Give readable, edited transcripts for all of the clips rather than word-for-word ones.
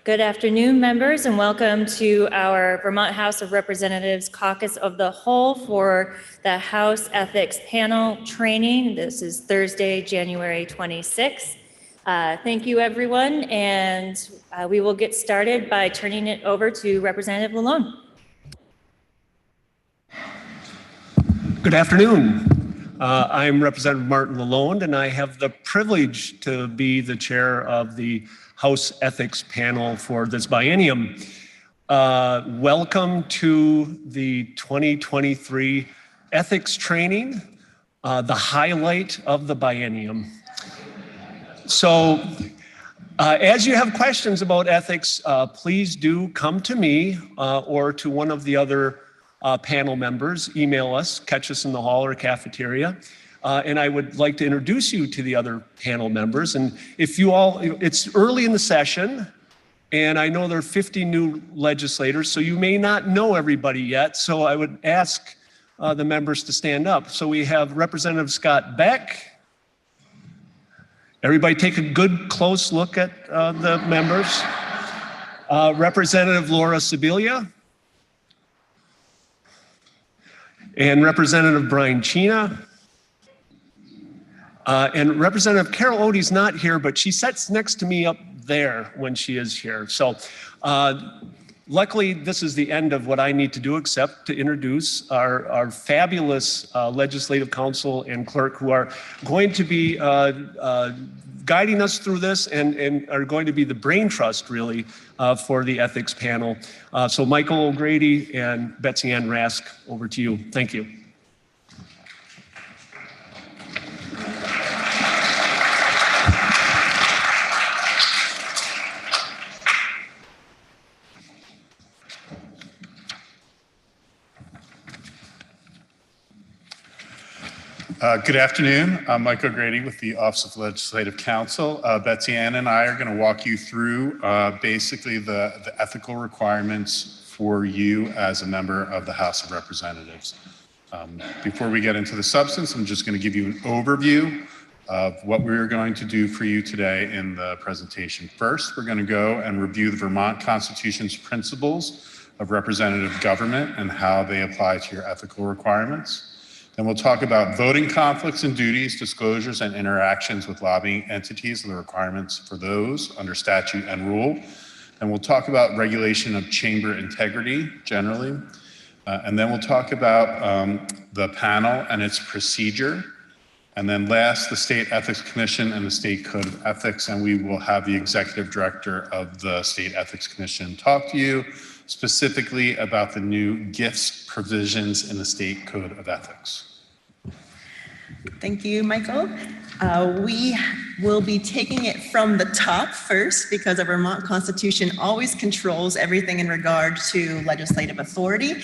Good afternoon, members, and welcome to our Vermont House of Representatives Caucus of the Whole for the House Ethics Panel Training. This is Thursday, January 26th. Thank you, everyone, and we will get started by turning it over to Representative Lalonde. Good afternoon. I'm Representative Martin Lalonde, and I have the privilege to be the chair of the House Ethics Panel for this biennium. Welcome to the 2023 Ethics Training, the highlight of the biennium. So, as you have questions about ethics, please do come to me or to one of the other panel members. Email us, catch us in the hall or cafeteria. And I would like to introduce you to the other panel members. And if you all, it's early in the session, and I know there are 50 new legislators, so you may not know everybody yet. So I would ask the members to stand up. So we have Representative Scott Beck. Everybody take a good, close look at the members. Representative Laura Sibilia. And Representative Brian Chena. And Representative Carol Odie's not here, but she sits next to me up there when she is here. So luckily, this is the end of what I need to do except to introduce our fabulous legislative counsel and clerk who are going to be guiding us through this and are going to be the brain trust, really, for the ethics panel. So Michael O'Grady and Betsy Ann Rask, over to you. Thank you. Good afternoon. I'm Mike O'Grady with the Office of Legislative Counsel. Betsy Ann and I are going to walk you through basically the ethical requirements for you as a member of the House of Representatives. Before we get into the substance, I'm just going to give you an overview of what we're going to do for you today in the presentation. First, we're going to go and review the Vermont Constitution's principles of representative government and how they apply to your ethical requirements. Then we'll talk about voting conflicts and duties, disclosures, and interactions with lobbying entities and the requirements for those under statute and rule. And we'll talk about regulation of chamber integrity generally. And then we'll talk about the panel and its procedure. And then last, the State Ethics Commission and the State Code of Ethics. And we will have the Executive Director of the State Ethics Commission talk to you specifically about the new gifts provisions in the State Code of Ethics. Thank you, Michael. We will be taking it from the top first because our Vermont Constitution always controls everything in regard to legislative authority.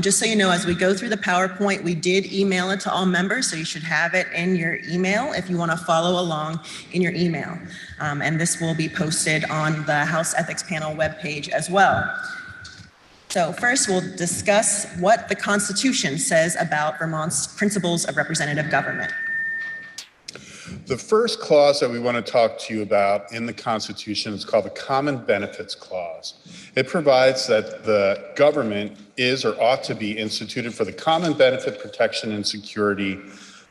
Just so you know, as we go through the PowerPoint, we did email it to all members, so you should have it in your email if you want to follow along in your email. And this will be posted on the House Ethics Panel webpage as well. So first, we'll discuss what the Constitution says about Vermont's principles of representative government. The first clause that we want to talk to you about in the Constitution is called the Common Benefits Clause. It provides that the government is or ought to be instituted for the common benefit, protection, and security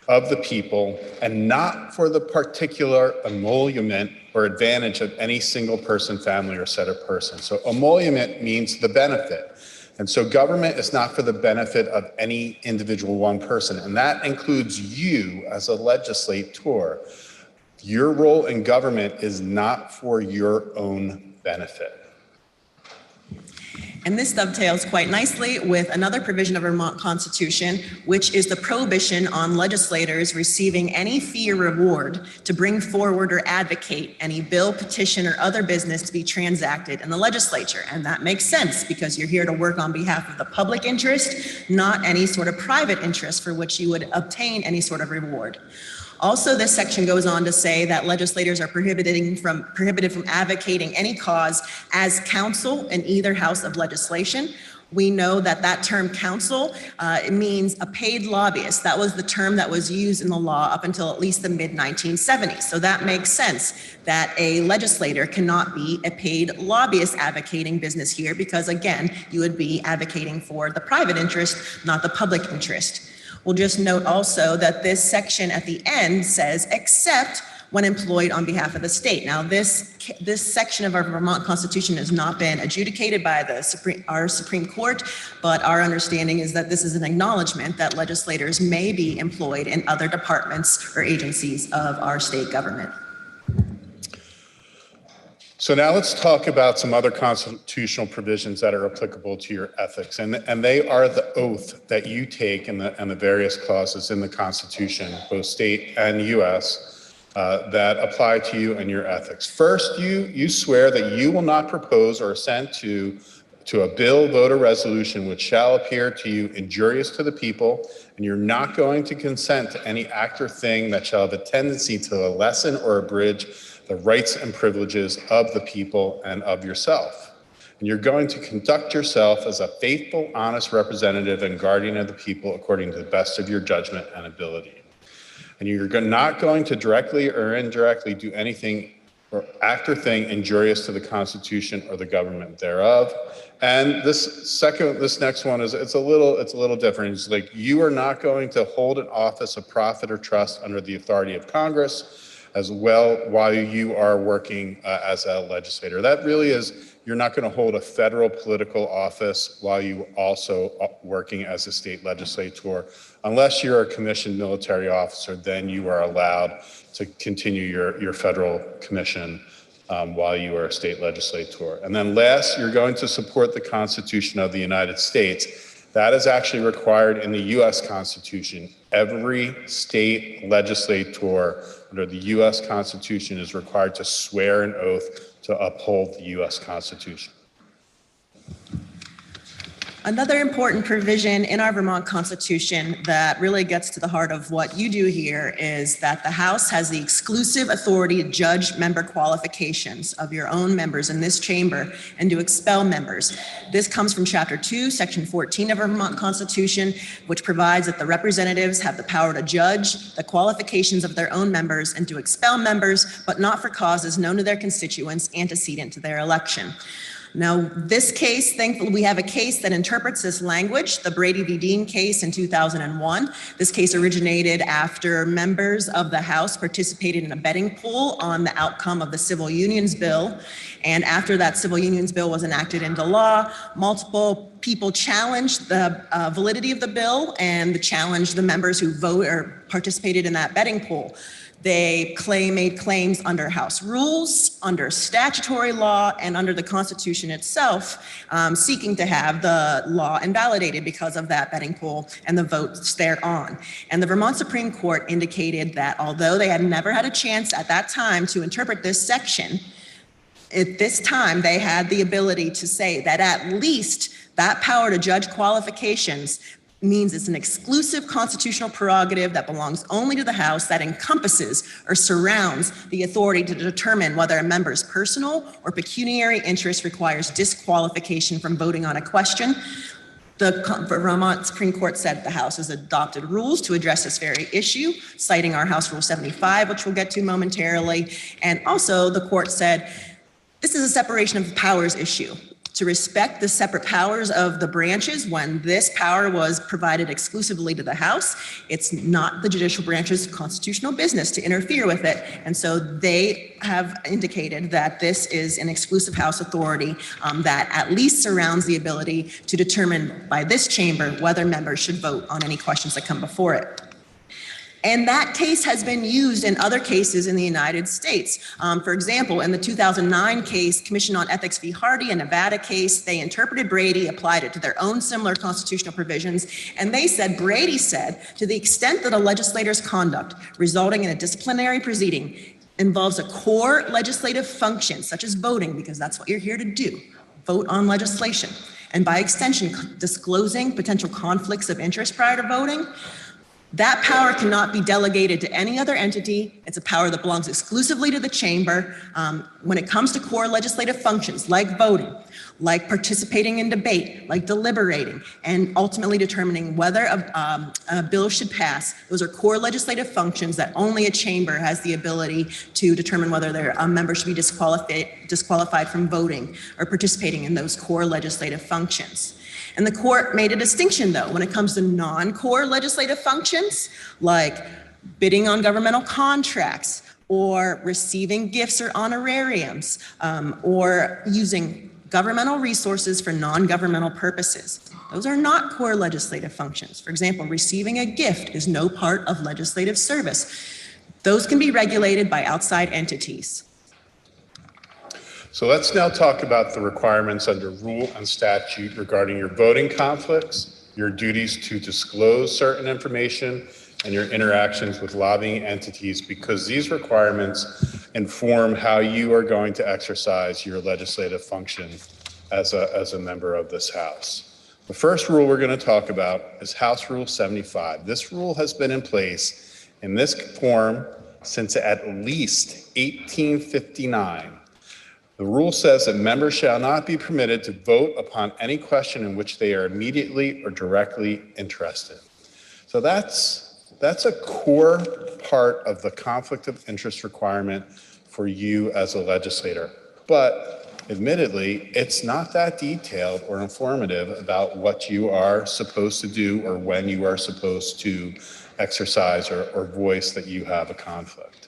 of the people, and not for the particular emolument or advantage of any single person, family, or set of persons. So emolument means the benefit. And so government is not for the benefit of any individual one person, and that includes you as a legislator. Your role in government is not for your own benefit. And this dovetails quite nicely with another provision of Vermont Constitution, which is the prohibition on legislators receiving any fee or reward to bring forward or advocate any bill, petition, or other business to be transacted in the legislature. And that makes sense because you're here to work on behalf of the public interest, not any sort of private interest for which you would obtain any sort of reward. Also, this section goes on to say that legislators are prohibited from advocating any cause as counsel in either house of legislation We know that that term counsel, it means a paid lobbyist. That was the term that was used in the law up until at least the mid-1970s. So that makes sense that a legislator cannot be a paid lobbyist advocating business here because, again, you would be advocating for the private interest, not the public interest. We'll just note also that this section at the end says, except when employed on behalf of the state. Now, this section of our Vermont Constitution has not been adjudicated by our Supreme Court, but our understanding is that this is an acknowledgement that legislators may be employed in other departments or agencies of our state government. So now let's talk about some other constitutional provisions that are applicable to your ethics, and they are the oath that you take and the various clauses in the Constitution, both state and U.S., that apply to you and your ethics. First, you swear that you will not propose or assent to a bill, vote, or resolution which shall appear to you injurious to the people, and you're not going to consent to any act or thing that shall have a tendency to lessen or abridge the rights and privileges of the people and of yourself. And you're going to conduct yourself as a faithful, honest representative and guardian of the people according to the best of your judgment and ability. And you're not going to directly or indirectly do anything or act or thing injurious to the Constitution or the government thereof. And this next one is it's a little different. It's like you are not going to hold an office of profit or trust under the authority of Congress as well while you are working as a legislator. That really is, you're not going to hold a federal political office while you also working as a state legislator. Unless you're a commissioned military officer, then you are allowed to continue your federal commission while you are a state legislator. And then last, you're going to support the Constitution of the United States. That is actually required in the U.S. Constitution. Every state legislator under the U.S. Constitution is required to swear an oath to uphold the U.S. Constitution. Another important provision in our Vermont Constitution that really gets to the heart of what you do here is that the House has the exclusive authority to judge member qualifications of your own members in this chamber and to expel members. This comes from Chapter 2, Section 14 of our Vermont Constitution, which provides that the representatives have the power to judge the qualifications of their own members and to expel members, but not for causes known to their constituents antecedent to their election. Now, this case, thankfully, we have a case that interprets this language, the Brady v. Dean case in 2001. This case originated after members of the House participated in a betting pool on the outcome of the Civil Unions Bill. And after that Civil Unions Bill was enacted into law, multiple people challenged the validity of the bill and challenged the members who vote or participated in that betting pool. They made claims under House rules, under statutory law, and under the Constitution itself, seeking to have the law invalidated because of that betting pool and the votes thereon. And the Vermont Supreme Court indicated that although they had never had a chance at that time to interpret this section, at this time they had the ability to say that at least that power to judge qualifications means it's an exclusive constitutional prerogative that belongs only to the House that encompasses or surrounds the authority to determine whether a member's personal or pecuniary interest requires disqualification from voting on a question. The Vermont Supreme Court said the House has adopted rules to address this very issue, citing our House Rule 75, which we'll get to momentarily. And also the court said, this is a separation of powers issue. To respect the separate powers of the branches when this power was provided exclusively to the House, it's not the judicial branch's constitutional business to interfere with it. And so they have indicated that this is an exclusive House authority that at least surrounds the ability to determine by this chamber whether members should vote on any questions that come before it. And that case has been used in other cases in the United States. For example, in the 2009 case, Commission on Ethics v. Hardy, a Nevada case, they interpreted Brady, applied it to their own similar constitutional provisions, and they said, Brady said, to the extent that a legislator's conduct resulting in a disciplinary proceeding involves a core legislative function, such as voting, because that's what you're here to do, vote on legislation, and by extension, disclosing potential conflicts of interest prior to voting, That power cannot be delegated to any other entity. It's a power that belongs exclusively to the chamber. When it comes to core legislative functions like voting, like participating in debate, like deliberating, and ultimately determining whether a bill should pass, those are core legislative functions that only a chamber has the ability to determine whether a member should be disqualified from voting or participating in those core legislative functions. And the court made a distinction, though, when it comes to non-core legislative functions, like bidding on governmental contracts, or receiving gifts or honorariums, or using governmental resources for non-governmental purposes. Those are not core legislative functions. For example, receiving a gift is no part of legislative service. Those can be regulated by outside entities. So let's now talk about the requirements under rule and statute regarding your voting conflicts, your duties to disclose certain information, and your interactions with lobbying entities, because these requirements inform how you are going to exercise your legislative function as a member of this House. The first rule we're going to talk about is House Rule 75. This rule has been in place in this form since at least 1859. The rule says that members shall not be permitted to vote upon any question in which they are immediately or directly interested. So that's a core part of the conflict of interest requirement for you as a legislator. But admittedly, it's not that detailed or informative about what you are supposed to do or when you are supposed to exercise or voice that you have a conflict.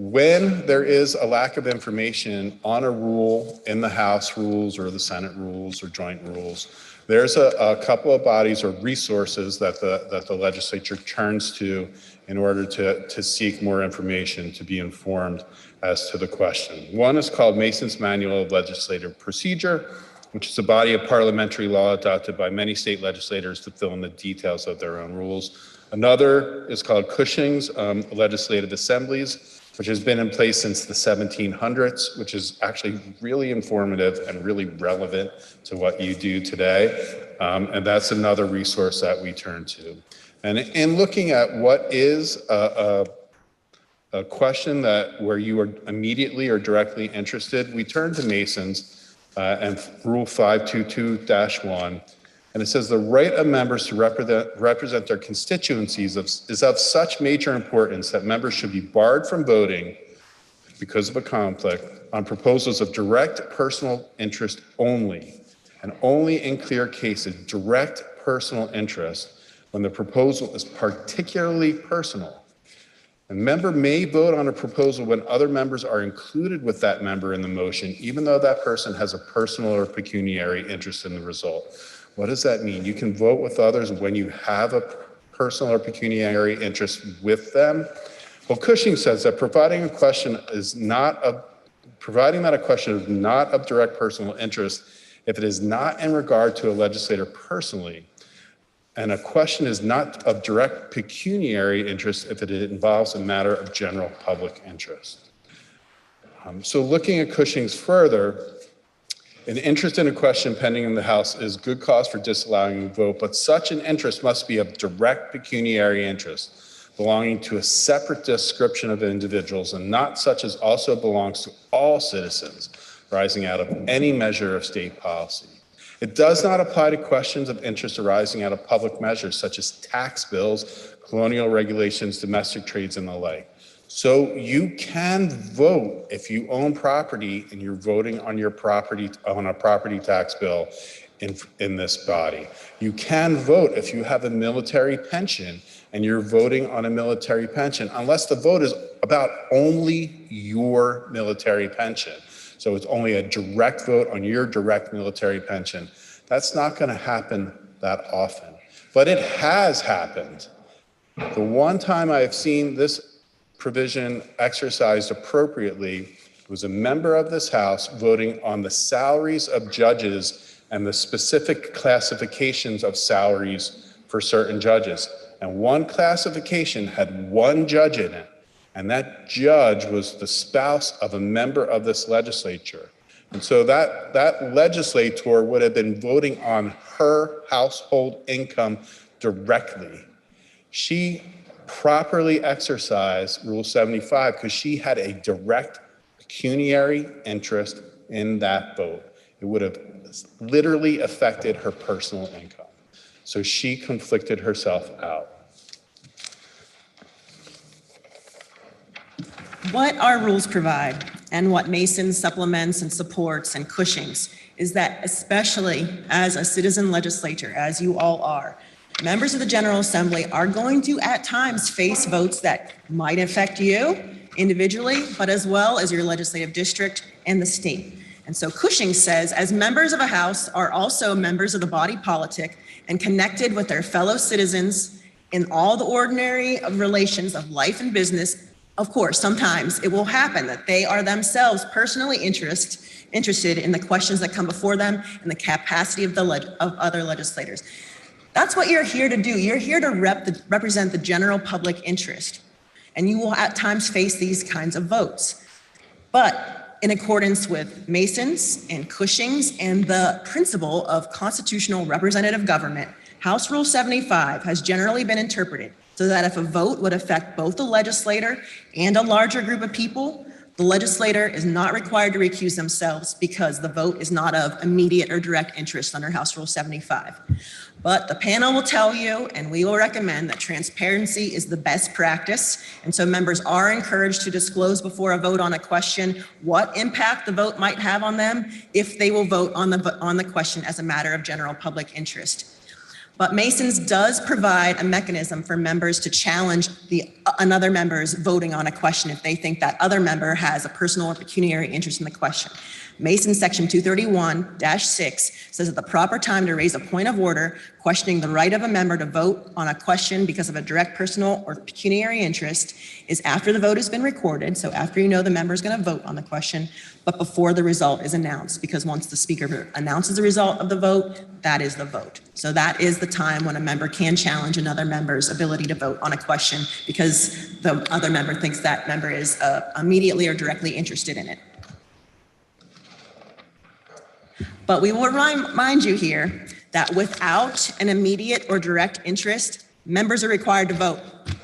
When there is a lack of information on a rule in the House rules or the Senate rules or joint rules, there's a couple of bodies or resources that the legislature turns to in order to seek more information, to be informed as to the question. One is called Mason's Manual of Legislative Procedure, which is a body of parliamentary law adopted by many state legislators to fill in the details of their own rules. Another is called Cushing's Legislative Assemblies, which has been in place since the 1700s, which is actually really informative and really relevant to what you do today. And that's another resource that we turn to. And in looking at what is a question where you are immediately or directly interested, we turn to Mason's and Rule 522-1. And it says the right of members to represent their constituencies is of such major importance that members should be barred from voting because of a conflict on proposals of direct personal interest only, and only in clear cases, direct personal interest, when the proposal is particularly personal. A member may vote on a proposal when other members are included with that member in the motion, even though that person has a personal or pecuniary interest in the result. What does that mean? You can vote with others when you have a personal or pecuniary interest with them. Well, Cushing says that providing that a question is not of direct personal interest if it is not in regard to a legislator personally, and a question is not of direct pecuniary interest if it involves a matter of general public interest. So looking at Cushing's further, an interest in a question pending in the House is good cause for disallowing a vote, but such an interest must be of direct pecuniary interest, belonging to a separate description of individuals, and not such as also belongs to all citizens, arising out of any measure of state policy. It does not apply to questions of interest arising out of public measures, such as tax bills, colonial regulations, domestic trades, and the like. So you can vote if you own property and you're voting on your property, on a property tax bill in this body. You can vote if you have a military pension and you're voting on a military pension, unless the vote is about only your military pension. So it's only a direct vote on your direct military pension. That's not going to happen that often, but it has happened. The one time I have seen this provision exercised appropriately was a member of this House voting on the salaries of judges and the specific classifications of salaries for certain judges. And one classification had one judge in it, and that judge was the spouse of a member of this legislature. And so that legislator would have been voting on her household income directly. She properly exercised Rule 75 because she had a direct pecuniary interest in that vote. It would have literally affected her personal income. So she conflicted herself out. What our rules provide and what Mason supplements and supports and Cushing's is that, especially as a citizen legislator, as you all are, members of the General Assembly are going to at times face votes that might affect you individually, but as well as your legislative district and the state. And so Cushing says, as members of a House are also members of the body politic and connected with their fellow citizens in all the ordinary relations of life and business, of course, sometimes it will happen that they are themselves personally interested in the questions that come before them and the capacity of other legislators. That's what you're here to do. You're here to represent the general public interest, and you will at times face these kinds of votes. But in accordance with Mason's and Cushing's and the principle of constitutional representative government, House Rule 75 has generally been interpreted so that if a vote would affect both the legislator and a larger group of people, the legislator is not required to recuse themselves because the vote is not of immediate or direct interest under House Rule 75. But the panel will tell you, and we will recommend, that transparency is the best practice. And so members are encouraged to disclose before a vote on a question what impact the vote might have on them if they will vote on the question as a matter of general public interest. But Mason's does provide a mechanism for members to challenge another member's voting on a question if they think that other member has a personal or pecuniary interest in the question. Mason section 231-6 says that the proper time to raise a point of order questioning the right of a member to vote on a question because of a direct personal or pecuniary interest is after the vote has been recorded, so after you know the member is going to vote on the question, but before the result is announced, because once the speaker announces the result of the vote, that is the vote. So that is the time when a member can challenge another member's ability to vote on a question because the other member thinks that member is immediately or directly interested in it. But we will remind you here that without an immediate or direct interest, members are required to vote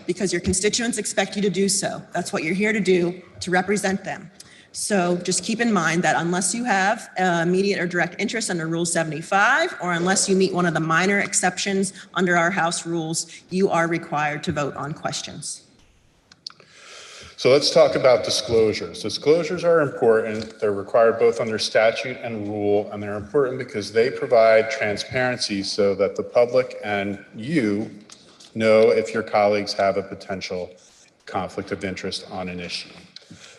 because your constituents expect you to do so. That's what you're here to do, to represent them. So just keep in mind that unless you have immediate or direct interest under Rule 75, or unless you meet one of the minor exceptions under our House rules, you are required to vote on questions. So let's talk about disclosures. Disclosures are important. They're required both under statute and rule, and they're important because they provide transparency so that the public and you know if your colleagues have a potential conflict of interest on an issue.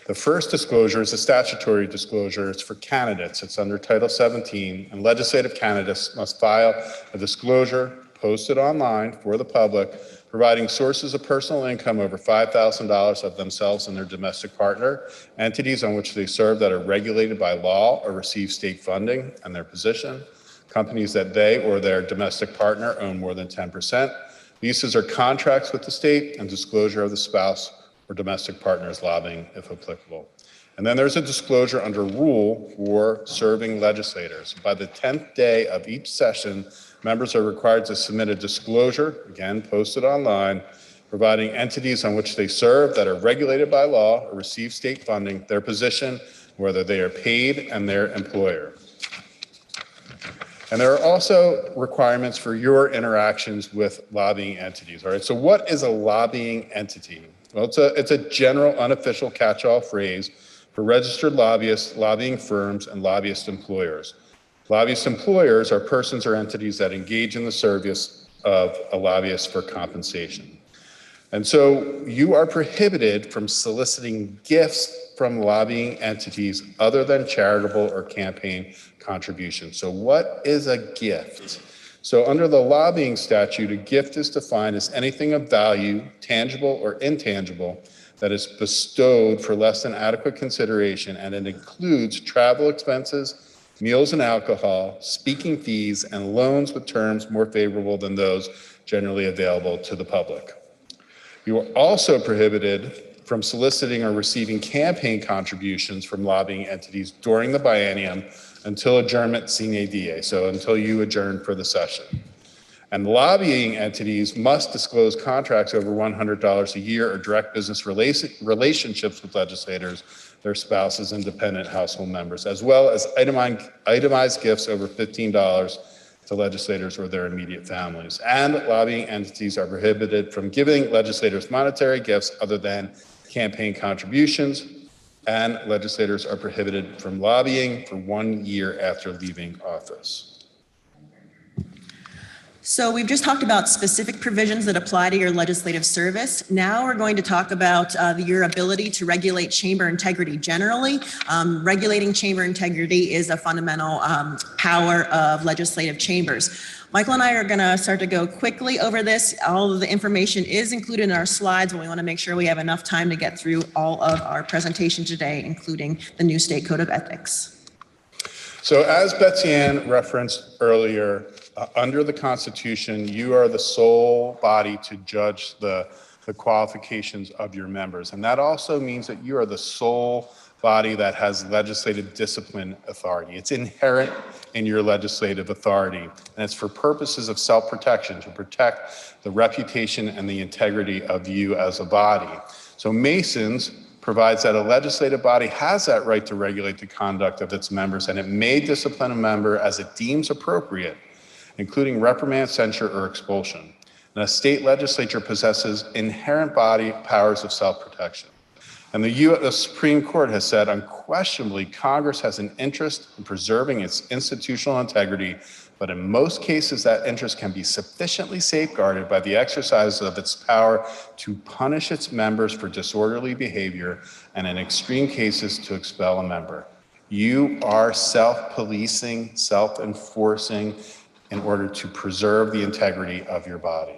The first disclosure is a statutory disclosure. It's for candidates. It's under Title 17, and legislative candidates must file a disclosure posted online for the public providing sources of personal income over $5,000 of themselves and their domestic partner, entities on which they serve that are regulated by law or receive state funding and their position, companies that they or their domestic partner own more than 10%, leases or contracts with the state, and disclosure of the spouse or domestic partner's lobbying if applicable. And then there's a disclosure under rule for serving legislators. By the 10th day of each session, members are required to submit a disclosure, again, posted online, providing entities on which they serve that are regulated by law or receive state funding, their position, whether they are paid, and their employer. And there are also requirements for your interactions with lobbying entities. All right, so what is a lobbying entity? Well, it's a general unofficial catch-all phrase for registered lobbyists, lobbying firms, and lobbyist employers. Lobbyist employers are persons or entities that engage in the service of a lobbyist for compensation. And so you are prohibited from soliciting gifts from lobbying entities other than charitable or campaign contributions. So what is a gift? So under the lobbying statute, a gift is defined as anything of value, tangible or intangible, that is bestowed for less than adequate consideration, and it includes travel expenses, meals and alcohol, speaking fees, and loans with terms more favorable than those generally available to the public. You are also prohibited from soliciting or receiving campaign contributions from lobbying entities during the biennium until adjournment sine die, so until you adjourn for the session. And lobbying entities must disclose contracts over $100 a year or direct business relationships with legislators, their spouses, and dependent household members, as well as itemized gifts over $15 to legislators or their immediate families. And lobbying entities are prohibited from giving legislators monetary gifts other than campaign contributions, and legislators are prohibited from lobbying for 1 year after leaving office. So we've just talked about specific provisions that apply to your legislative service. Now we're going to talk about your ability to regulate chamber integrity generally. Regulating chamber integrity is a fundamental power of legislative chambers. Michael and I are going to start to go quickly over this. All of the information is included in our slides, but we want to make sure we have enough time to get through all of our presentation today, including the new state code of ethics. So as Betsy Ann referenced earlier, under the Constitution, you are the sole body to judge the qualifications of your members. And that also means that you are the sole body that has legislative discipline authority. It's inherent in your legislative authority, and it's for purposes of self-protection, to protect the reputation and the integrity of you as a body. So Masons provides that a legislative body has that right to regulate the conduct of its members, and it may discipline a member as it deems appropriate, including reprimand, censure, or expulsion. And a state legislature possesses inherent body powers of self-protection. And the Supreme Court has said unquestionably Congress has an interest in preserving its institutional integrity, but in most cases that interest can be sufficiently safeguarded by the exercise of its power to punish its members for disorderly behavior, and in extreme cases to expel a member. You are self-policing, self-enforcing, in order to preserve the integrity of your body.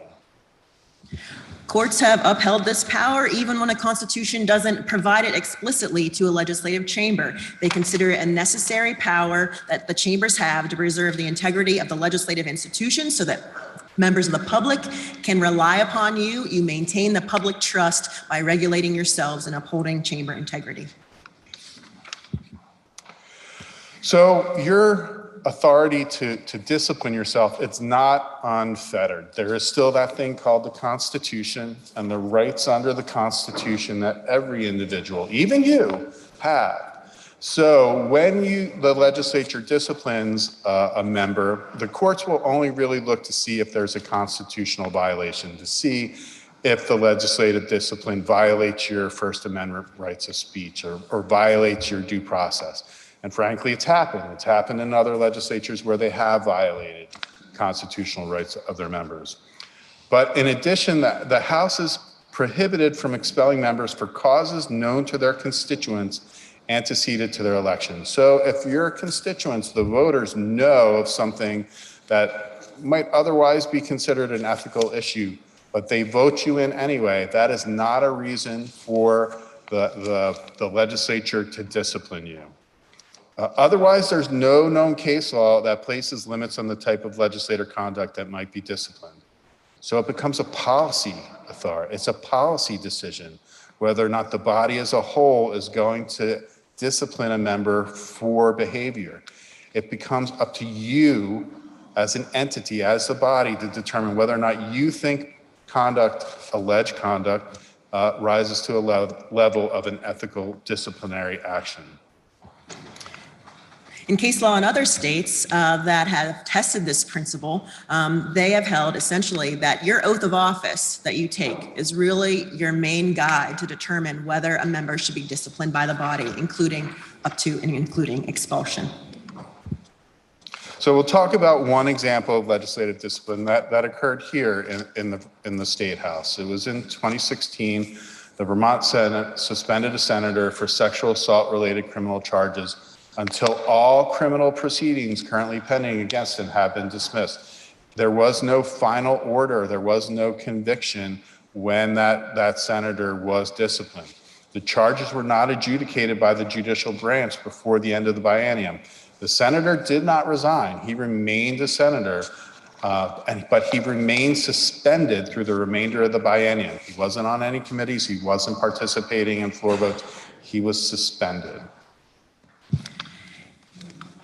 Courts have upheld this power even when a constitution doesn't provide it explicitly to a legislative chamber. They consider it a necessary power that the chambers have to preserve the integrity of the legislative institution so that members of the public can rely upon you. You maintain the public trust by regulating yourselves and upholding chamber integrity. So your authority to discipline yourself, it's not unfettered. There is still that thing called the Constitution and the rights under the Constitution that every individual, even you, have. So when the legislature disciplines a member, the courts will only really look to see if there's a constitutional violation, to see if the legislative discipline violates your First Amendment rights of speech or violates your due process. And frankly, it's happened. It's happened in other legislatures where they have violated constitutional rights of their members. But in addition, the House is prohibited from expelling members for causes known to their constituents antecedent to their election. So if your constituents, the voters, know of something that might otherwise be considered an ethical issue, but they vote you in anyway, that is not a reason for the legislature to discipline you. Otherwise, there's no known case law that places limits on the type of legislator conduct that might be disciplined. So it becomes a policy authority. It's a policy decision whether or not the body as a whole is going to discipline a member for behavior. It becomes up to you as an entity, as the body, to determine whether or not you think conduct, alleged conduct, rises to a level of an ethical disciplinary action. In case law in other states that have tested this principle, they have held essentially that your oath of office that you take is really your main guide to determine whether a member should be disciplined by the body, including up to and including expulsion. So we'll talk about one example of legislative discipline that occurred here in the State House. It was in 2016. The Vermont Senate suspended a senator for sexual assault-related criminal charges until all criminal proceedings currently pending against him have been dismissed. There was no final order, there was no conviction when that senator was disciplined. The charges were not adjudicated by the judicial branch before the end of the biennium. The senator did not resign. He remained a senator, but he remained suspended through the remainder of the biennium. He wasn't on any committees, he wasn't participating in floor votes, he was suspended.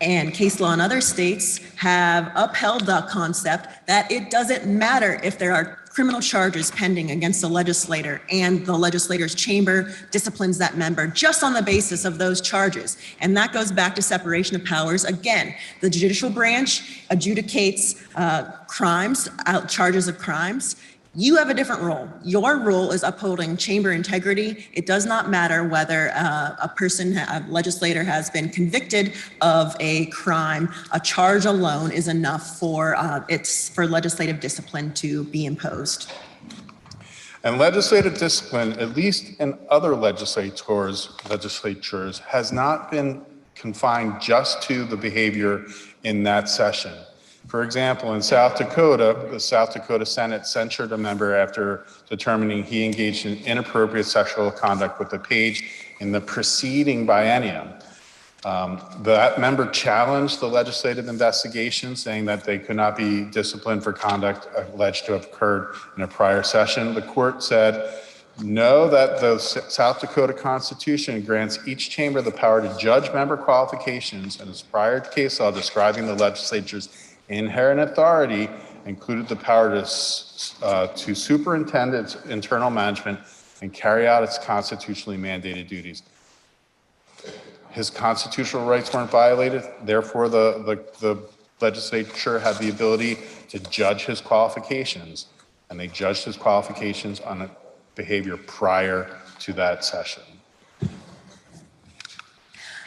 And case law in other states have upheld the concept that it doesn't matter if there are criminal charges pending against the legislator and the legislator's chamber disciplines that member just on the basis of those charges. And that goes back to separation of powers. Again, the judicial branch adjudicates crimes, charges of crimes. You have a different role. Your role is upholding chamber integrity. It does not matter whether a legislator has been convicted of a crime. A charge alone is enough for legislative discipline to be imposed. And legislative discipline, at least in other legislatures, has not been confined just to the behavior in that session. For example, in South Dakota, the South Dakota Senate censured a member after determining he engaged in inappropriate sexual conduct with a page in the preceding biennium. That member challenged the legislative investigation, saying that they could not be disciplined for conduct alleged to have occurred in a prior session. The court said, no, that the South Dakota Constitution grants each chamber the power to judge member qualifications, and its prior case law describing the legislature's inherent authority included the power to superintend its internal management and carry out its constitutionally mandated duties. His constitutional rights weren't violated, therefore the legislature had the ability to judge his qualifications, and they judged his qualifications on a behavior prior to that session.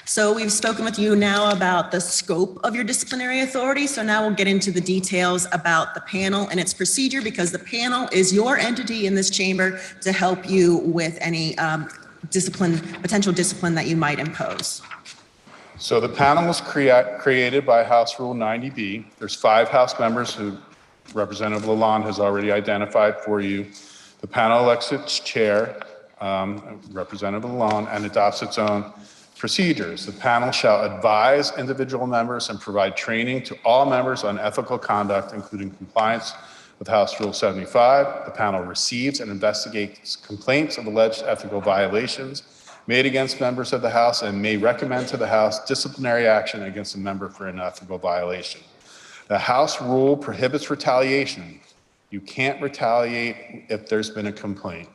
So we've spoken with you now about the scope of your disciplinary authority. So now we'll get into the details about the panel and its procedure, because the panel is your entity in this chamber to help you with any potential discipline that you might impose. So the panel was created by House Rule 90B. There's 5 House members who Representative Lalonde has already identified for you. The panel elects its chair, Representative Lalonde, and adopts its own procedures. The panel shall advise individual members and provide training to all members on ethical conduct, including compliance with House Rule 75. The panel receives and investigates complaints of alleged ethical violations made against members of the House and may recommend to the House disciplinary action against a member for an ethical violation. The House rule prohibits retaliation. You can't retaliate if there's been a complaint.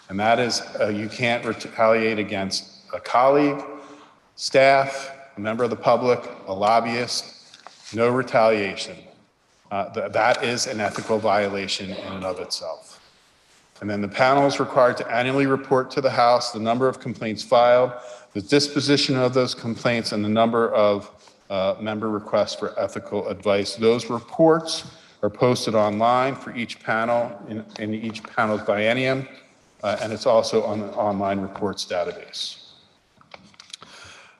And that is, you can't retaliate against a colleague, staff, a member of the public, a lobbyist. No retaliation. That is an ethical violation in and of itself. And then the panel is required to annually report to the House the number of complaints filed, the disposition of those complaints, and the number of member requests for ethical advice. Those reports are posted online for each panel in each panel's biennium, and it's also on the online reports database.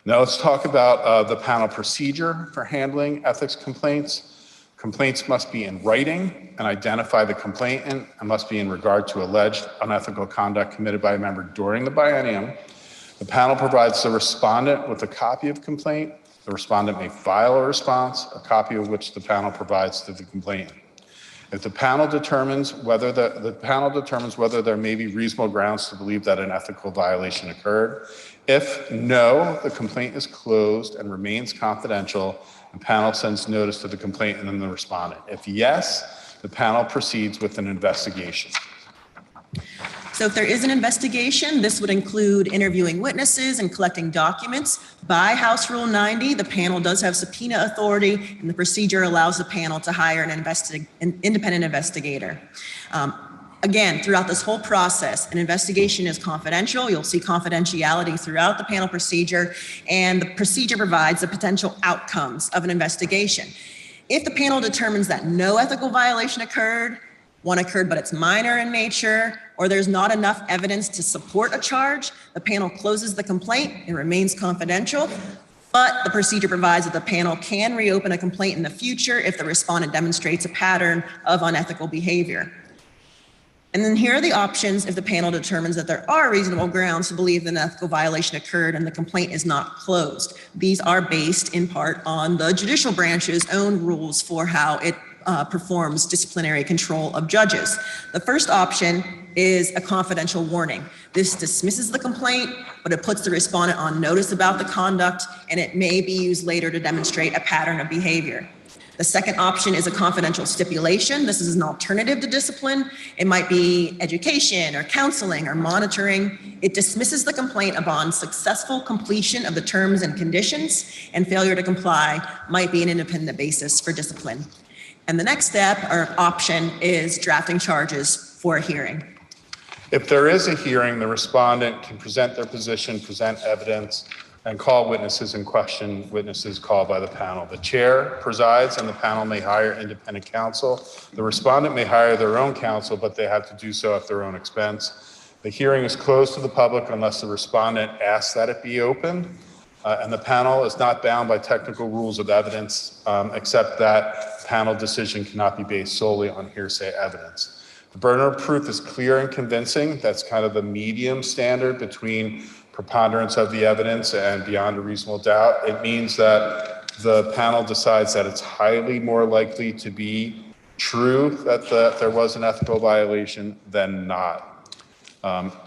Now let's talk about the panel procedure for handling ethics complaints. Complaints must be in writing and identify the complainant and must be in regard to alleged unethical conduct committed by a member during the biennium. The panel provides the respondent with a copy of complaint. The respondent may file a response, a copy of which the panel provides to the complainant. If the panel determines whether there may be reasonable grounds to believe that an ethical violation occurred. If no, the complaint is closed and remains confidential. The panel sends notice to the complainant and the respondent. If yes, the panel proceeds with an investigation. So if there is an investigation, this would include interviewing witnesses and collecting documents. By House Rule 90, the panel does have subpoena authority, and the procedure allows the panel to hire an independent investigator. Again, throughout this whole process, an investigation is confidential. You'll see confidentiality throughout the panel procedure, and the procedure provides the potential outcomes of an investigation. If the panel determines that no ethical violation occurred, one occurred but it's minor in nature, or there's not enough evidence to support a charge, the panel closes the complaint. It remains confidential, but the procedure provides that the panel can reopen a complaint in the future if the respondent demonstrates a pattern of unethical behavior. And then here are the options if the panel determines that there are reasonable grounds to believe that an ethical violation occurred and the complaint is not closed. These are based in part on the judicial branch's own rules for how it performs disciplinary control of judges. The first option is a confidential warning. This dismisses the complaint, but it puts the respondent on notice about the conduct, and it may be used later to demonstrate a pattern of behavior. The second option is a confidential stipulation. This is an alternative to discipline. It might be education or counseling or monitoring. It dismisses the complaint upon successful completion of the terms and conditions, and failure to comply might be an independent basis for discipline. And the next step or option is drafting charges for a hearing. If there is a hearing, the respondent can present their position, present evidence, and call witnesses and question witnesses called by the panel. The chair presides and the panel may hire independent counsel. The respondent may hire their own counsel, but they have to do so at their own expense. The hearing is closed to the public unless the respondent asks that it be opened. And the panel is not bound by technical rules of evidence, except that panel decision cannot be based solely on hearsay evidence. The burden of proof is clear and convincing. That's kind of the medium standard between preponderance of the evidence and beyond a reasonable doubt. It means that the panel decides that it's highly more likely to be true that there was an ethical violation than not.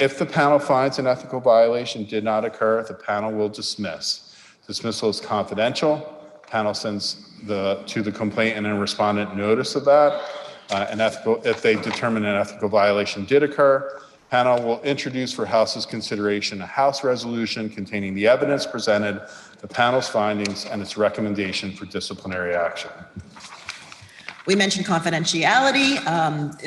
If the panel finds an ethical violation did not occur, the panel will dismiss. Dismissal is confidential. Panel sends to the complainant and respondent notice of that. If they determine an ethical violation did occur, panel will introduce for House's consideration a House resolution containing the evidence presented, the panel's findings, and its recommendation for disciplinary action. We mentioned confidentiality.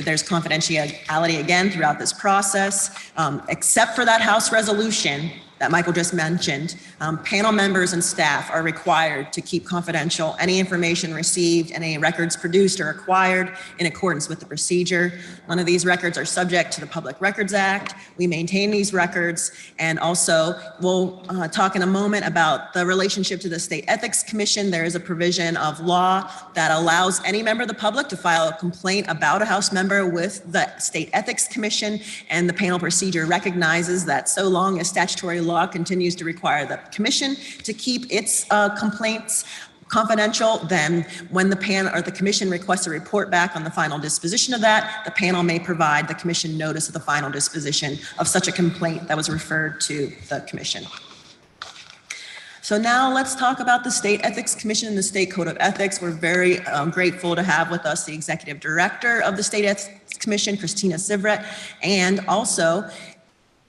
There's confidentiality again throughout this process, except for that House resolution that Michael just mentioned. Panel members and staff are required to keep confidential any information received, any records produced or acquired in accordance with the procedure. None of these records are subject to the Public Records Act. We maintain these records, and also we'll talk in a moment about the relationship to the State Ethics Commission. There is a provision of law that allows any member of the public to file a complaint about a House member with the State Ethics Commission, and the panel procedure recognizes that so long as statutory law continues to require the commission to keep its complaints confidential, then when the panel or the commission requests a report back on the final disposition of that, the panel may provide the commission notice of the final disposition of such a complaint that was referred to the commission. So now let's talk about the State Ethics Commission and the State Code of Ethics. We're very grateful to have with us the Executive Director of the State Ethics Commission, Christina Sivret, and also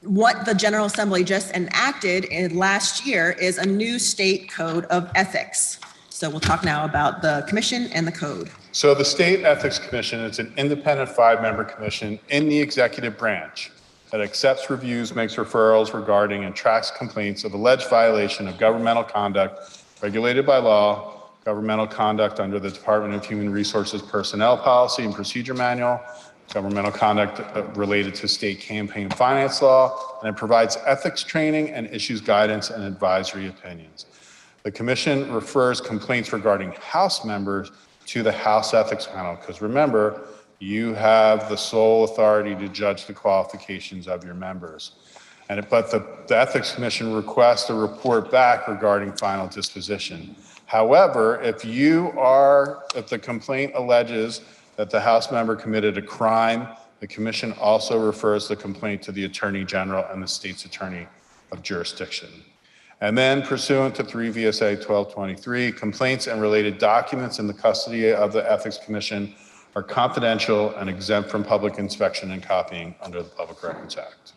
what the General Assembly just enacted in last year is a new state code of ethics. So we'll talk now about the commission and the code. So the State Ethics Commission is an independent 5-member commission in the executive branch that accepts reviews, makes referrals regarding and tracks complaints of alleged violation of governmental conduct regulated by law, governmental conduct under the Department of Human Resources Personnel Policy and Procedure Manual, governmental conduct related to state campaign finance law, and it provides ethics training and issues guidance and advisory opinions. The commission refers complaints regarding House members to the House Ethics Panel, because remember, you have the sole authority to judge the qualifications of your members. But the Ethics Commission requests a report back regarding final disposition. However, if the complaint alleges that the House member committed a crime, the commission also refers the complaint to the Attorney General and the state's attorney of jurisdiction. And then pursuant to 3 VSA 1223, complaints and related documents in the custody of the Ethics Commission are confidential and exempt from public inspection and copying under the Public Records Act.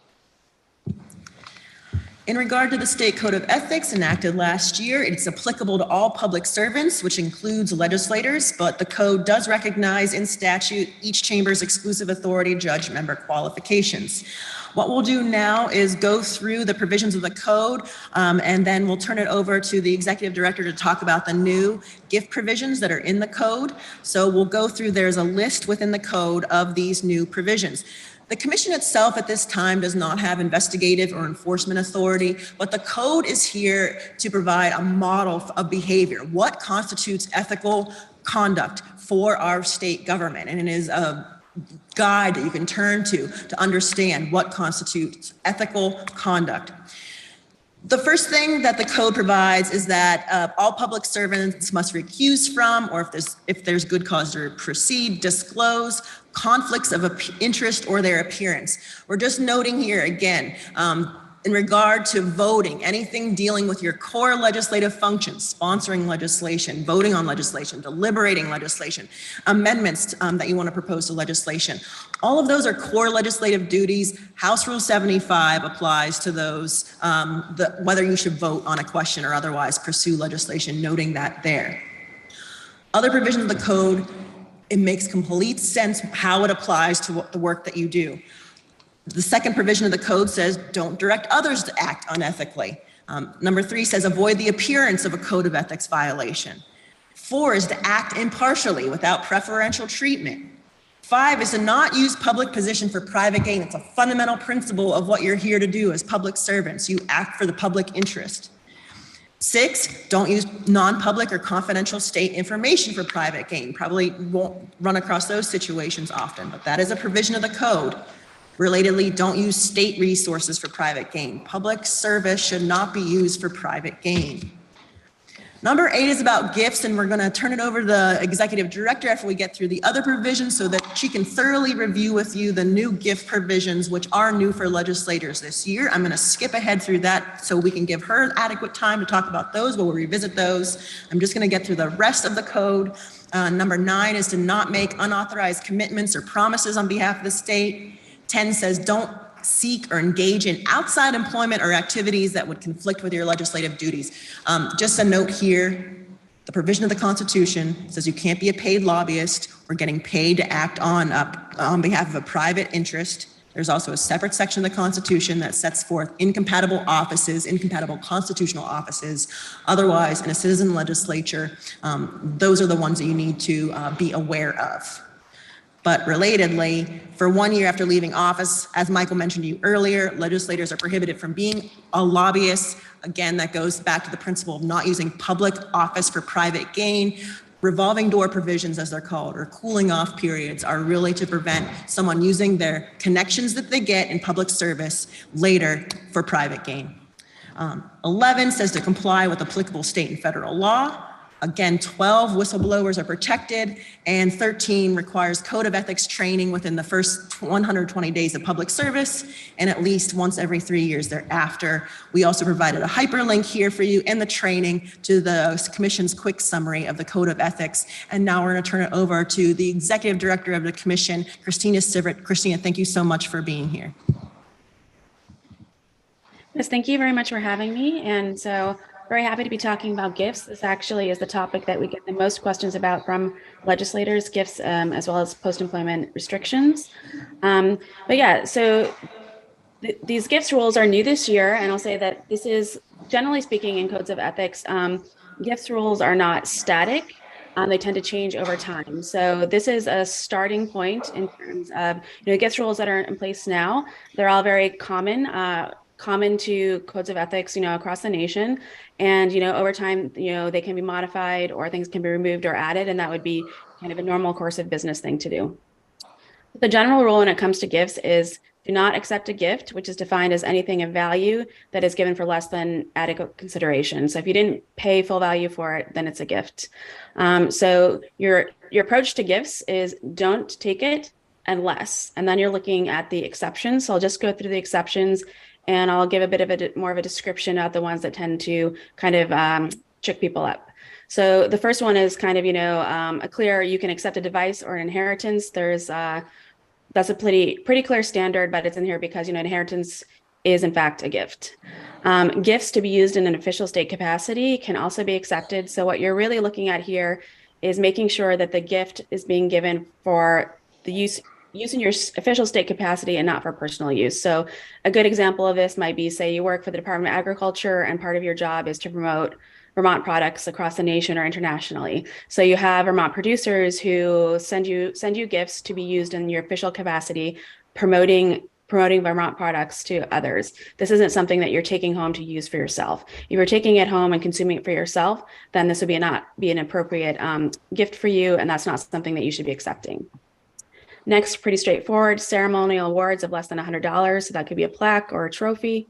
In regard to the State Code of Ethics enacted last year, it's applicable to all public servants, which includes legislators, but the code does recognize in statute each chamber's exclusive authority to judge member qualifications. What we'll do now is go through the provisions of the code, and then we'll turn it over to the executive director to talk about the new gift provisions that are in the code. So we'll go through, there's a list within the code of these new provisions. The commission itself at this time does not have investigative or enforcement authority, but the code is here to provide a model of behavior. What constitutes ethical conduct for our state government? And it is a guide that you can turn to understand what constitutes ethical conduct. The first thing that the code provides is that all public servants must recuse from, or if there's good cause to proceed, disclose conflicts of interest or their appearance. We're just noting here again, in regard to voting, anything dealing with your core legislative functions, sponsoring legislation, voting on legislation, deliberating legislation, amendments that you want to propose to legislation. All of those are core legislative duties. House Rule 75 applies to those, whether you should vote on a question or otherwise pursue legislation, noting that there. Other provisions of the code, it makes complete sense how it applies to the work that you do. The second provision of the code says, don't direct others to act unethically. Number 3 says, avoid the appearance of a code of ethics violation. 4 is to act impartially without preferential treatment. 5 is to not use public position for private gain. It's a fundamental principle of what you're here to do as public servants. You act for the public interest. 6, don't use non-public or confidential state information for private gain. Probably won't run across those situations often, but that is a provision of the code. Relatedly, don't use state resources for private gain. Public service should not be used for private gain. Number 8 is about gifts, and we're going to turn it over to the executive director after we get through the other provisions so that she can thoroughly review with you the new gift provisions, which are new for legislators this year. I'm going to skip ahead through that so we can give her adequate time to talk about those, but we'll revisit those. I'm just going to get through the rest of the code. Number 9 is to not make unauthorized commitments or promises on behalf of the state. 10 says don't seek or engage in outside employment or activities that would conflict with your legislative duties. Just a note here, the provision of the Constitution says you can't be a paid lobbyist or getting paid to act on behalf of a private interest. There's also a separate section of the Constitution that sets forth incompatible offices, incompatible constitutional offices. Otherwise, in a citizen legislature, those are the ones that you need to be aware of. But relatedly, for 1 year after leaving office, as Michael mentioned to you earlier, legislators are prohibited from being a lobbyist. Again, that goes back to the principle of not using public office for private gain. Revolving door provisions, as they're called, or cooling off periods, are really to prevent someone using their connections that they get in public service later for private gain. 11 says to comply with applicable state and federal law. Again, 12 whistleblowers are protected, and 13 requires code of ethics training within the first 120 days of public service and at least once every 3 years thereafter. We also provided a hyperlink here for you in the training to the Commission's quick summary of the code of ethics. And now we're going to turn it over to the Executive Director of the Commission, Christina Sivert. Christina, thank you so much for being here. Yes, thank you very much for having me. And so very happy to be talking about gifts. This actually is the topic that we get the most questions about from legislators, gifts, as well as post-employment restrictions. But yeah, so these gifts rules are new this year. And I'll say that this is, generally speaking, in codes of ethics, gifts rules are not static. They tend to change over time. So this is a starting point in terms of, gifts rules that are in place now. They're all very common to codes of ethics, across the nation. And, over time, they can be modified or things can be removed or added. And that would be kind of a normal course of business thing to do. The general rule when it comes to gifts is do not accept a gift, which is defined as anything of value that is given for less than adequate consideration. So if you didn't pay full value for it, then it's a gift. So your approach to gifts is don't take it unless, and then you're looking at the exceptions. So I'll just go through the exceptions and I'll give a bit of more of a description of the ones that tend to kind of trick people up. So the first one is kind of, a clear, you can accept a device or an inheritance. There's that's a pretty clear standard, but it's in here because, inheritance is in fact a gift. Gifts to be used in an official state capacity can also be accepted. So what you're really looking at here is making sure that the gift is being given for the use in your official state capacity and not for personal use. So a good example of this might be, say you work for the Department of Agriculture and part of your job is to promote Vermont products across the nation or internationally. So you have Vermont producers who send you gifts to be used in your official capacity, promoting Vermont products to others. This isn't something that you're taking home to use for yourself. If you're taking it home and consuming it for yourself, then this would not be an appropriate gift for you, and that's not something that you should be accepting. Next, pretty straightforward, ceremonial awards of less than $100. So that could be a plaque or a trophy.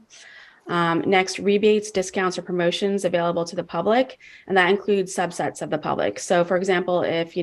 Next, rebates, discounts, or promotions available to the public, and that includes subsets of the public. So, for example, if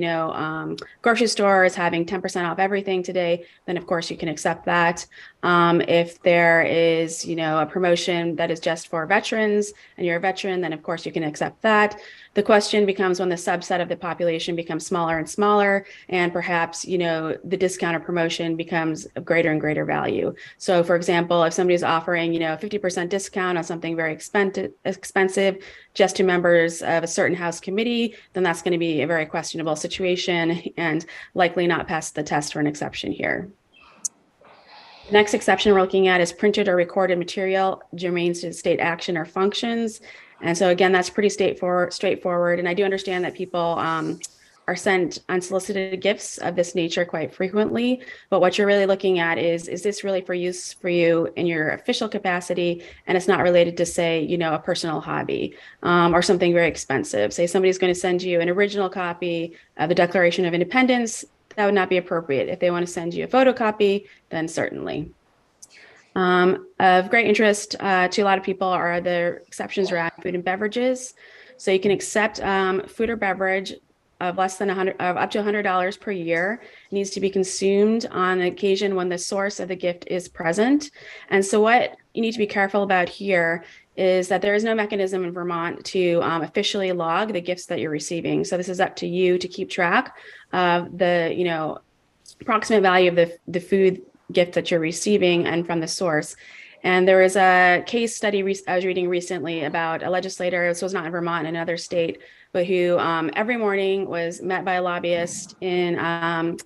grocery store is having 10% off everything today, then of course you can accept that. If there is a promotion that is just for veterans and you're a veteran, then of course you can accept that. The question becomes when the subset of the population becomes smaller and smaller, and perhaps the discount or promotion becomes of greater and greater value. So, for example, if somebody's offering 50% discount on something very expensive just to members of a certain House committee, then that's going to be a very questionable situation and likely not pass the test for an exception here. The next exception we're looking at is printed or recorded material germane to state action or functions. And so again, that's pretty straightforward. And I do understand that people are sent unsolicited gifts of this nature quite frequently. But what you're really looking at is this really for use for you in your official capacity? And it's not related to, say, a personal hobby or something very expensive. Say somebody's going to send you an original copy of the Declaration of Independence. That would not be appropriate. If they want to send you a photocopy, then certainly. Of great interest to a lot of people are the exceptions around food and beverages. So you can accept food or beverage of less than up to $100 per year. It needs to be consumed on occasion when the source of the gift is present. And so what you need to be careful about here is that there is no mechanism in Vermont to officially log the gifts that you're receiving. So this is up to you to keep track of the approximate value of the food gift that you're receiving and from the source. And there was a case study I was reading recently about a legislator, this was not in Vermont, in another state, but who every morning was met by a lobbyist in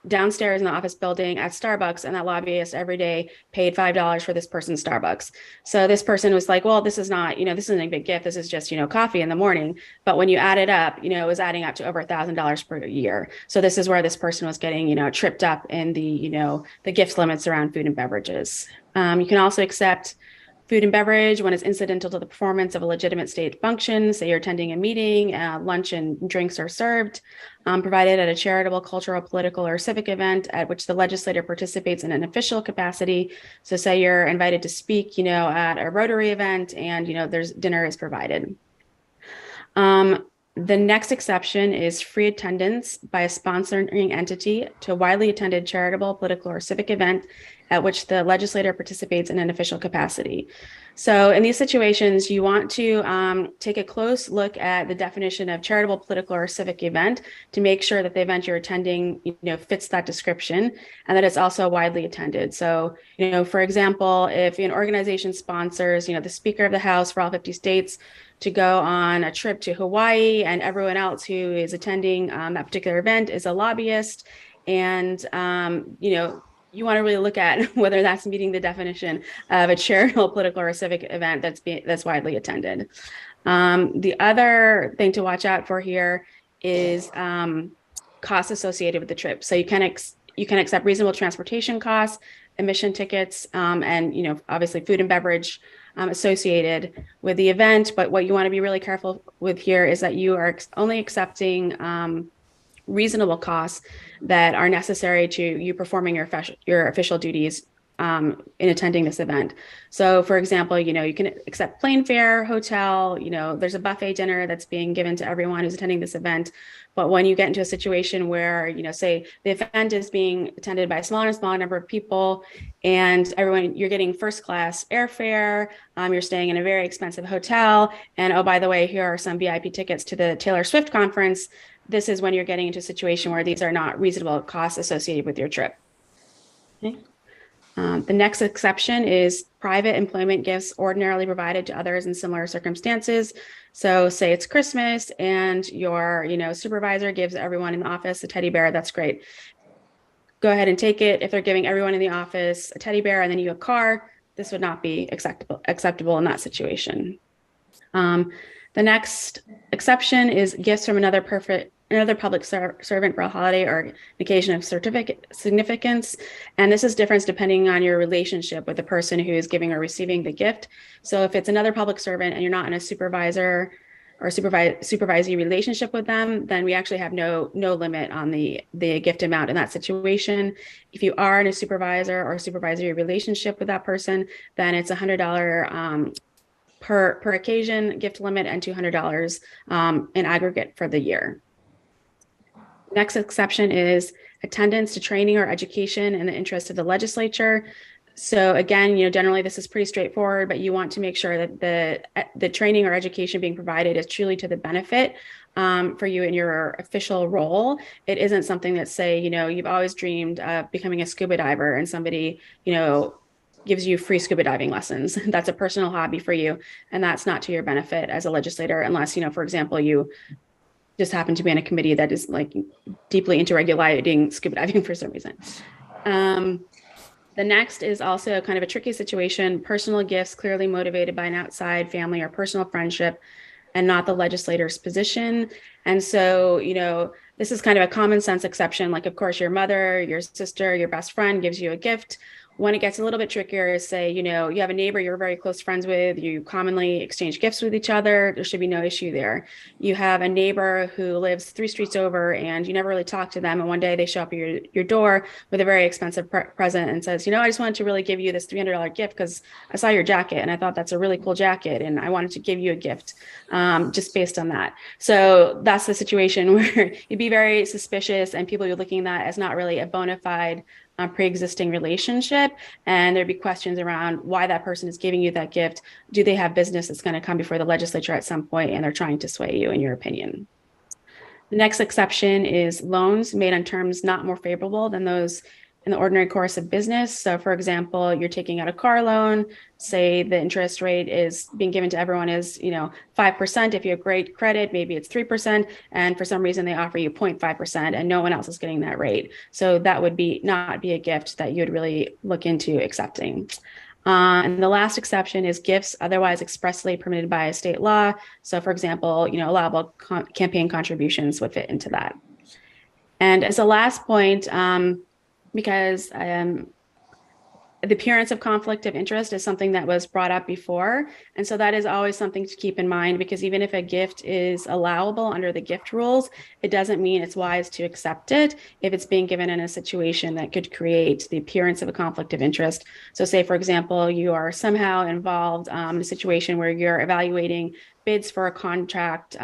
downstairs in the office building at Starbucks, and that lobbyist every day paid $5 for this person's Starbucks. So this person was like, well, this is not, this isn't a big gift. This is just, coffee in the morning. But when you add it up, it was adding up to over $1,000 per year. So this is where this person was getting, tripped up in the gift limits around food and beverages. You can also accept food and beverage when it's incidental to the performance of a legitimate state function. Say you're attending a meeting, lunch and drinks are served, provided at a charitable, cultural, political, or civic event at which the legislator participates in an official capacity. So say you're invited to speak, at a Rotary event and, there's dinner is provided. The next exception is free attendance by a sponsoring entity to a widely attended charitable, political, or civic event at which the legislator participates in an official capacity. So in these situations, you want to take a close look at the definition of charitable, political, or civic event to make sure that the event you're attending, fits that description and that it's also widely attended. So, for example, if an organization sponsors, the Speaker of the House for all 50 states to go on a trip to Hawaii, and everyone else who is attending that particular event is a lobbyist, and you want to really look at whether that's meeting the definition of a charitable, political, or a civic event that's widely attended. The other thing to watch out for here is costs associated with the trip. So you can accept reasonable transportation costs, admission tickets, and obviously food and beverage associated with the event. But what you want to be really careful with here is that you are only accepting reasonable costs that are necessary to you performing your official duties in attending this event. So for example, you can accept plane fare, hotel, there's a buffet dinner that's being given to everyone who's attending this event. But when you get into a situation where, say the event is being attended by a smaller and smaller number of people and you're getting first class airfare, you're staying in a very expensive hotel. And oh, by the way, here are some VIP tickets to the Taylor Swift conference. This is when you're getting into a situation where these are not reasonable costs associated with your trip. Okay. The next exception is private employment gifts ordinarily provided to others in similar circumstances. So say it's Christmas and your supervisor gives everyone in the office a teddy bear. That's great. Go ahead and take it. If they're giving everyone in the office a teddy bear and then you a car, this would not be acceptable in that situation. The next exception is gifts from another public servant for a holiday or occasion of significance. And this is different depending on your relationship with the person who is giving or receiving the gift. So if it's another public servant and you're not in a supervisor or supervisory relationship with them, then we actually have no limit on the gift amount in that situation. If you are in a supervisor or supervisory relationship with that person, then it's $100 per occasion gift limit and $200 in aggregate for the year. Next exception is attendance to training or education in the interest of the legislature. So again, generally this is pretty straightforward, but you want to make sure that the training or education being provided is truly to the benefit for you in your official role. It isn't something that, say, you've always dreamed of becoming a scuba diver and somebody, gives you free scuba diving lessons. That's a personal hobby for you, and that's not to your benefit as a legislator, unless, for example, you just happen to be on a committee that is like deeply into regulating scuba diving for some reason. The next is also kind of a tricky situation: personal gifts clearly motivated by an outside family or personal friendship and not the legislator's position. And so, this is kind of a common sense exception. Like, of course, your mother, your sister, your best friend gives you a gift. When it gets a little bit trickier is, say, you have a neighbor you're very close friends with, you commonly exchange gifts with each other, there should be no issue there. You have a neighbor who lives 3 streets over and you never really talk to them, and one day they show up at your door with a very expensive present and says, I just wanted to really give you this $300 gift because I saw your jacket and I thought that's a really cool jacket and I wanted to give you a gift just based on that. So that's the situation where you'd be very suspicious and people are looking at that as not really a bona fide pre-existing relationship, and there'd be questions around why that person is giving you that gift. Do they have business that's going to come before the legislature at some point and they're trying to sway you in your opinion? The next exception is loans made on terms not more favorable than those in the ordinary course of business. So for example, you're taking out a car loan, say the interest rate is being given to everyone is 5%. If you have great credit, maybe it's 3%, and for some reason they offer you 0.5% and no one else is getting that rate. So that would not be a gift that you would really look into accepting. And the last exception is gifts otherwise expressly permitted by a state law. So for example, allowable campaign contributions would fit into that. And as a last point, because the appearance of conflict of interest is something that was brought up before. And so that is always something to keep in mind, because even if a gift is allowable under the gift rules, it doesn't mean it's wise to accept it if it's being given in a situation that could create the appearance of a conflict of interest. So say, for example, you are somehow involved in a situation where you're evaluating bids for a contract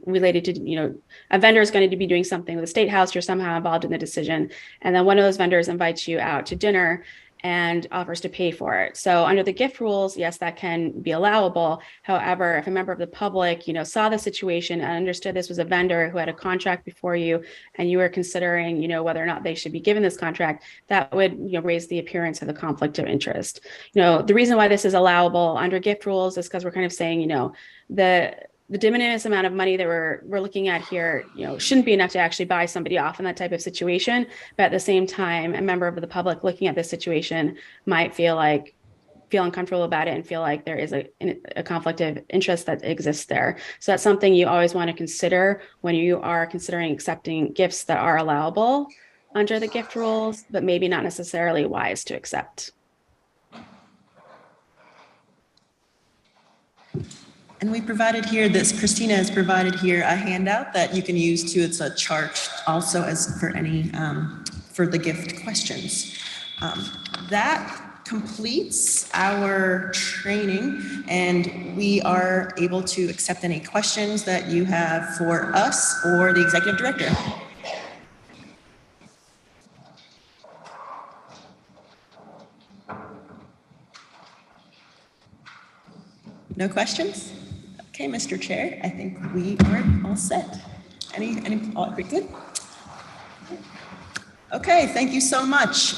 related to, a vendor is going to be doing something with the state house, you're somehow involved in the decision, and then one of those vendors invites you out to dinner and offers to pay for it. So under the gift rules, yes, that can be allowable. However, if a member of the public, saw the situation and understood this was a vendor who had a contract before you, and you were considering, whether or not they should be given this contract, that would, raise the appearance of the conflict of interest. The reason why this is allowable under gift rules is because we're kind of saying, the de minimis amount of money that we're looking at here, shouldn't be enough to actually buy somebody off in that type of situation. But at the same time, a member of the public looking at this situation might feel uncomfortable about it and feel like there is a conflict of interest that exists there. So that's something you always want to consider when you are considering accepting gifts that are allowable under the gift rules, but maybe not necessarily wise to accept. And we provided here Christina has provided here a handout that you can use too. It's a chart also as for any, for the gift questions. That completes our training, and we are able to accept any questions that you have for us or the executive director. No questions? Okay, Mr. Chair, I think we are all set. Any, all good? Okay, thank you so much.